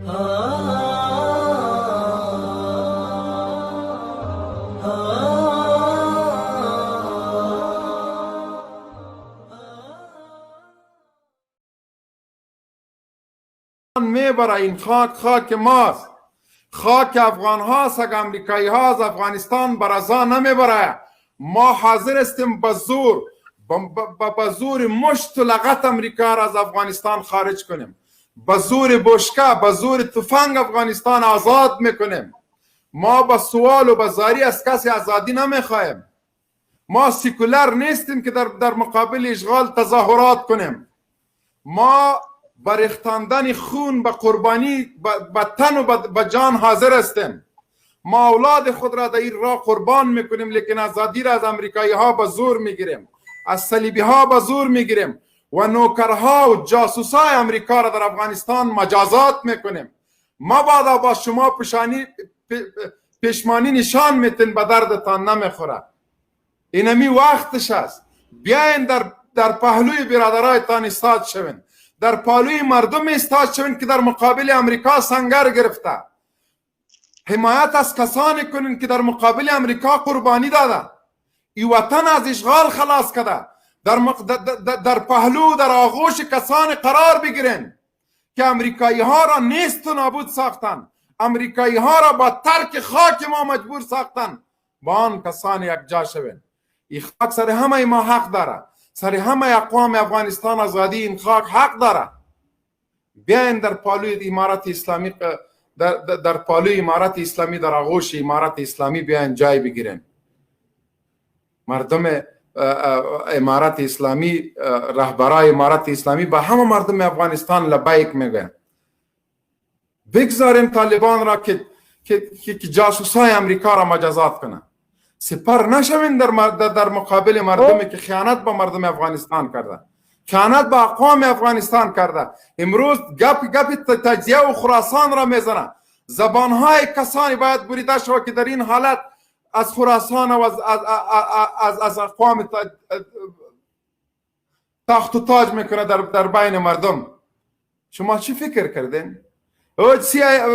میبره این خاک ماست، خاک افغان هاست. اگر امریکایی ها از افغانستان برازا نمیبره، ما حاضر استیم به زور مشت و لغت امریکا را از افغانستان خارج کنیم، به زور بشکه، به زور تفنگ افغانستان آزاد میکنیم. ما با سوال و به زاری از کسی آزادی نمیخوایم. ما سیکولر نیستیم که در مقابل اشغال تظاهرات کنیم. ما بر ریختاندن خون به قربانی به تن و به جان حاضر هستیم. ما اولاد خود را در این راه قربان میکنیم، لیکن آزادی را از امریکایی ها به زور میگیریم، از صلیبی ها به زور میگیریم و نوکرها و جاسوسای امریکا را در افغانستان مجازات میکنیم. ما بعد با شما پشمانی نشان میتین، به دردتان نمیخوره. اینمی وقتش است. بیاین در پهلوی برادرایتان ایستاد شوین، در پهلوی مردم ایستاد شوین که در مقابل امریکا سنگر گرفته. حمایت از کسانی کنین که در مقابل امریکا قربانی داده، این وطن از اشغال خلاص کرده. در پهلو، در آغوش کسانی قرار بگیرین که امریکایی ها را نیست و نابود ساختن، امریکایی ها را با ترک خاک ما مجبور ساختن. با آن کسان یک جا شوین. این خاک سر همه ما حق داره، سر همه اقوام افغانستان آزادی این خاک حق داره. بیاین در پالوی امارت اسلامی، در پالوی امارت اسلامی، در آغوش امارت اسلامی بیاین جای بگیرین. مردم امارت اسلامی، رهبرای امارت اسلامی به همه مردم افغانستان لبیک میگن. بگذاریم طالبان را که جاسوسای امریکا را مجازات کنن. سپر نشوین در مقابل مردمی که خیانت به مردم افغانستان کرده، خیانت به اقوام افغانستان کرده. امروز گپ تجزیه و خراسان را میزنه. زبانهای کسانی باید بریده شود که در این حالت از خراسان و از اقوام تخت و تاج میکنه در بین مردم. شما چی فکر کردین؟ او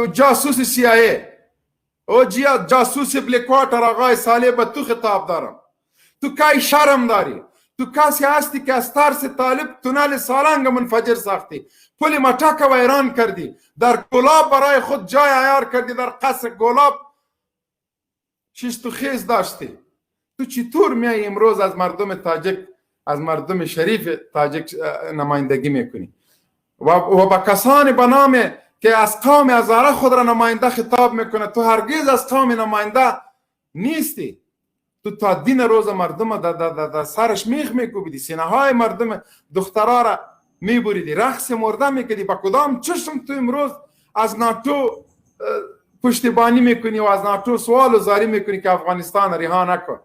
جاسوس CIA، او جاسوس بلیکواتر آقای صالح، به تو خطاب دارم. تو کای شرم داری؟ تو کسی هستی که از ترس طالب تونل سالنگ منفجر ساختی، پل مټک ویران کردی، در گلاب برای خود جای عیار کردی، در قصر گلاب شیشت و خیز داشتی. تو چطور میای امروز از مردم تاجک، از مردم شریف تاجک نمایندگی میکنی و با کسانی به نام که از قوم هزاره خود را نماینده خطاب میکنه؟ تو هرگز از قوم نماینده نیستی. تو تا دین روز مردم در سرش میخ میکوبیدی، سینه های مردم دخترها را میبریدی، رقص مرده میکردی. با کدام چشم تو امروز از ناتو پشتیبانی میکنی و از ناتو سوال و زاری میکنی که افغانستان رها نکن؟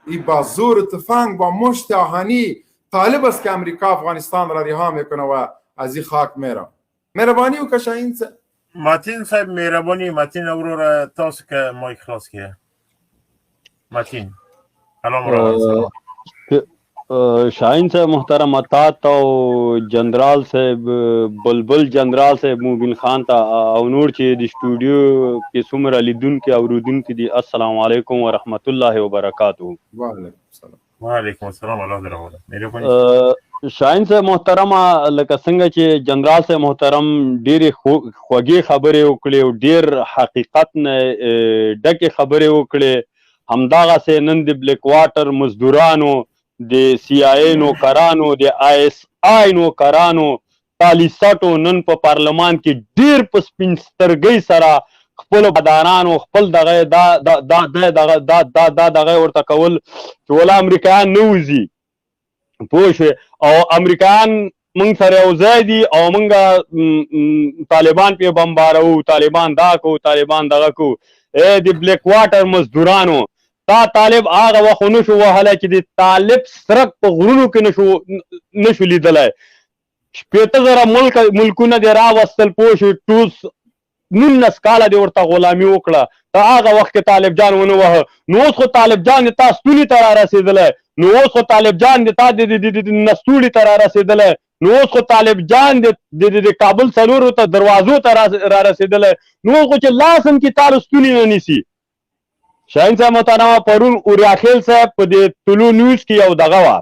این با زور تفنگ، با مشت آهنی طالب است که امریکا افغانستان را رها میکنه و از این خاک میره. مهربانی وکړه شاهین صاحب. متین صاحب مهربانی. متین وروره تاسو که مایک خلاص کړئ. متین شاهین صاحب محترم، اطاعت او جنرال صاحب بلبل جنرال صاحب موبین خان ته او نور چې د سټوډیو کې څومره لیدونکي اورېدونکي دي، السلام علیکم ورحمت الله وبرکاتہ. وعلیکم السلام. وعلیکم السلام الله دې راوړه. مهرباني. شاهین صاحب محترمه، لکه څنګه چې جنرال صاحب محترم ډېرې خوږې خبرې وکړې او ډېر حقیقت نه ډکې خبرې وکړې، همدغسې نن د بلیک واټر مزدورانو، د CIA نوکرانو، د ISI نوکرانو، پالیسټو نن په پارلمان کې ډېر په سپین سترګۍ سره خپل بدانانو خپل دغه دغه ورته کول چې ولا امریکایان نه وځي. پوه شوې؟ او امریکایان موږ سره یو ځای دي او موږ طالبان پې بمبارو، طالبان دا کو، طالبان دغه کو. د بلیک واټر مزدورانو، تا طالب هغه وخت نشو وهلی چې د طالب سرک په غرونو کې نشو لیدلی. 80,000 ملکونه دې راوستل، پوه شوې؟ ټوس 19 کاله دې ورته غلامي وکړه. ته هغه وخت کې طالب جان ونه وهه. نو اوس خو طالب جان دې تا ستوني ته را رسېدلی، نو اوس خو طالب جان دې تا د نستوړي ته را رسېدلی. نو اوس خو طالب جان د کابل څلورو ته دروازو ته را رسېدلی نو اوس خو چې لاس هم کې تاله ستوني نه نیسي. شاهین صاحب محترمه پرون اوریاخیل صاحب په دې طلوع نیوز کې یو دغه وه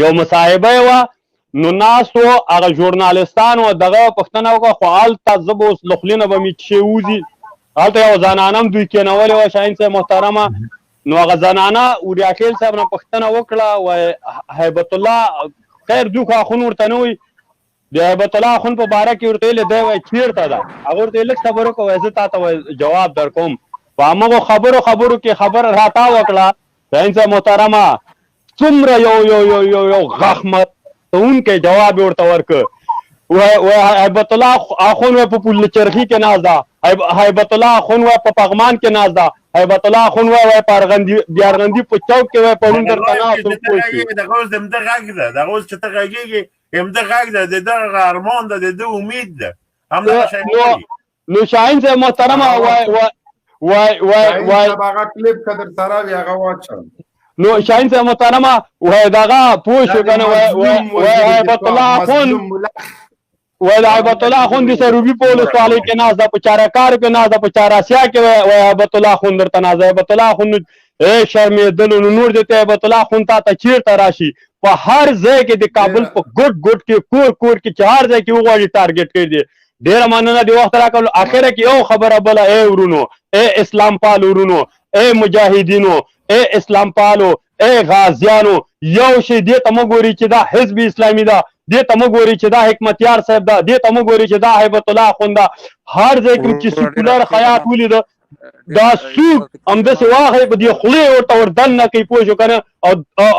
یو مصاحبه یې وه نو ناستو هغه ژورنالستان و دغه پوښتنه وکړه خو هلته زه به اوس له خولې نه به مې چې ووځي هلته یو زنانه هم دوی کېنولې وه شاهین صاحب محترمه نو هغه زنانه اوریاخیل صاحب نه پوښتنه وکړه وایي هیبت الله خیر دوی خو اخون ورته نه وایي د هیبت الله اخون په باره کې ورته ویلې دی وایي چېرته ده هغه ورته لږ صبر وکړه وایي زه تا ته جواب در کوم په همغو خبرو کې خبره راته وکړه شاهین صاحب محترمه څومره یو غخمت کوونکی جواب ورته ورکړ وایي هیبت الله اخون وایي په پل چرخي کې ناست ده هیبت الله اخون وایي په پغمان کې ناست ده هیبت الله اخون وایي په دیارغندي په چوک کې وایي پرون درته ناست پوه شو دغه اوس د همده غږ ده دغه اوس چې ته غږېږې همده غږ ده د دغه ارمان ده د ده امید ده همدغه شی نو شاهین صاحب محترمه وایي هغه کلیپ که در سره وي هغه واچوه نو شاهین صاحب محترمه وایي دغه پوه شو که نه وایي هیبت الله اخون وایي د هیبت الله اخون د سروبي په ولسوالۍ کې ناست ده په چارهکار کې ناست ده په چاراسیا کې وایي هیبت الله اخون درته ناست ده هیبت الله اخون شرمېدلو نو نور دې ته هیبت الله اخون تا ته چېرته راشي په هر ځای کې د کابل په ګوټ کې کور کې چې هر ځای کې وغواړي ټارګېټ کړي دي ډېره مننه د وخت راکولو اخره کې یو خبره بله ای ورونو ای اسلام پال ورونو ای مجاهدینو ای اسلام پالو ای غازیانو یو شی دې ته مه ګوري چې دا حزب اسلامي ده دې ته مه ګوري چې دا حکمتیار صاحب ده دې ته مه ګوري چې دا هیبت الله اخون ده هر ځای کې چې سیکولر خیاط ولیده دا سود همداسې واخلئ په دې خولې ورته ور دننه کوي پوه شو که نه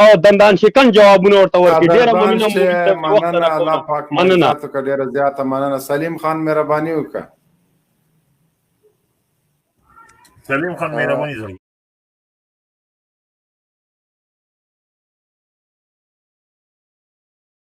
او دندان شکن جوابونه ورته ورکړي ډېره مننه الله پاک مننه ډېره زیاته مننه سلیم خان مهرباني وکړه سلیم خان مهرباني